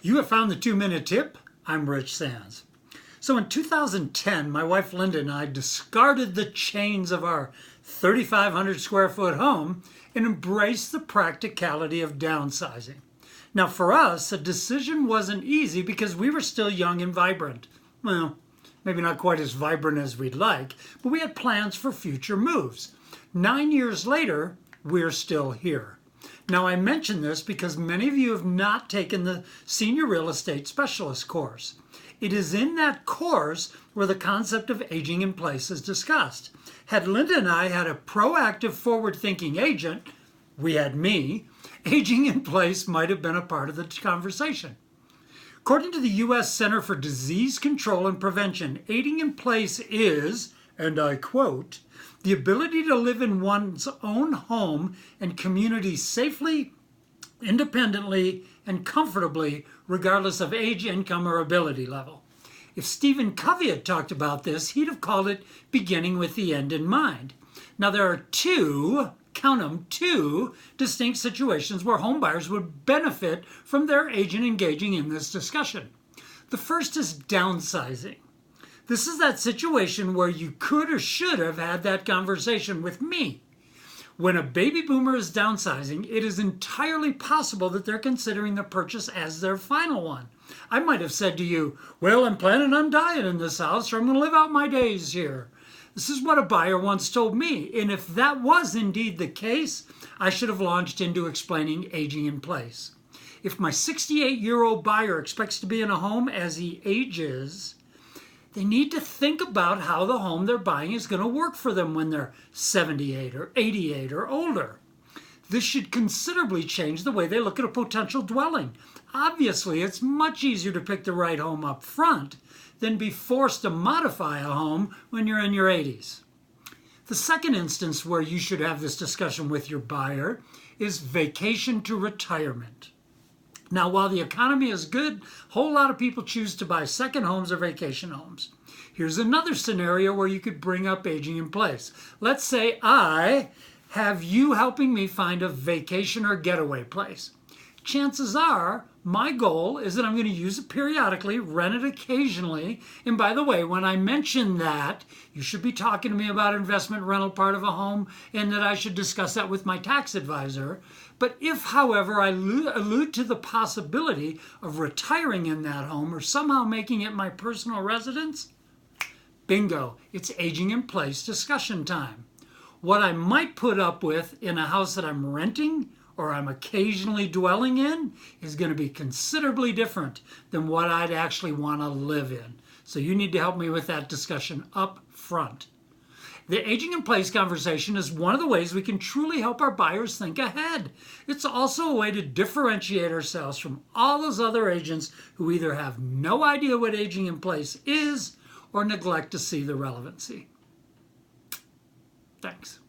You have found the 2-minute tip. I'm Rich Sands. So in 2010, my wife Linda and I discarded the chains of our 3,500 square foot home and embraced the practicality of downsizing. Now for us, the decision wasn't easy because we were still young and vibrant. Well, maybe not quite as vibrant as we'd like, but we had plans for future moves. 9 years later, we're still here. Now I mention this because many of you have not taken the Senior Real Estate Specialist course. It is in that course where the concept of aging in place is discussed. Had Linda and I had a proactive, forward-thinking agent, we had me, aging in place might have been a part of the conversation. According to the U.S. Center for Disease Control and Prevention, aging in place is, and I quote, the ability to live in one's own home and community safely, independently, and comfortably, regardless of age, income, or ability level. If Stephen Covey had talked about this, he'd have called it beginning with the end in mind. Now there are two distinct situations where homebuyers would benefit from their agent engaging in this discussion. The first is downsizing. This is that situation where you could or should have had that conversation with me. When a baby boomer is downsizing, it is entirely possible that they're considering the purchase as their final one. I might have said to you, well, I'm planning on dying in this house, or I'm going to live out my days here. This is what a buyer once told me, and if that was indeed the case, I should have launched into explaining aging in place. If my 68-year-old buyer expects to be in a home as he ages, they need to think about how the home they're buying is going to work for them when they're 78 or 88 or older. This should considerably change the way they look at a potential dwelling. Obviously, it's much easier to pick the right home up front than be forced to modify a home when you're in your 80s. The second instance where you should have this discussion with your buyer is vacation to retirement. Now, while the economy is good, a whole lot of people choose to buy second homes or vacation homes. Here's another scenario where you could bring up aging in place. Let's say I have you helping me find a vacation or getaway place. Chances are, my goal is that I'm going to use it periodically, rent it occasionally. And by the way, when I mention that, you should be talking to me about investment rental part of a home and that I should discuss that with my tax advisor. But if, however, I allude to the possibility of retiring in that home or somehow making it my personal residence, bingo, it's aging in place discussion time. What I might put up with in a house that I'm renting or I'm occasionally dwelling in is going to be considerably different than what I'd actually want to live in. So you need to help me with that discussion up front. The aging in place conversation is one of the ways we can truly help our buyers think ahead. It's also a way to differentiate ourselves from all those other agents who either have no idea what aging in place is or neglect to see the relevancy. Thanks.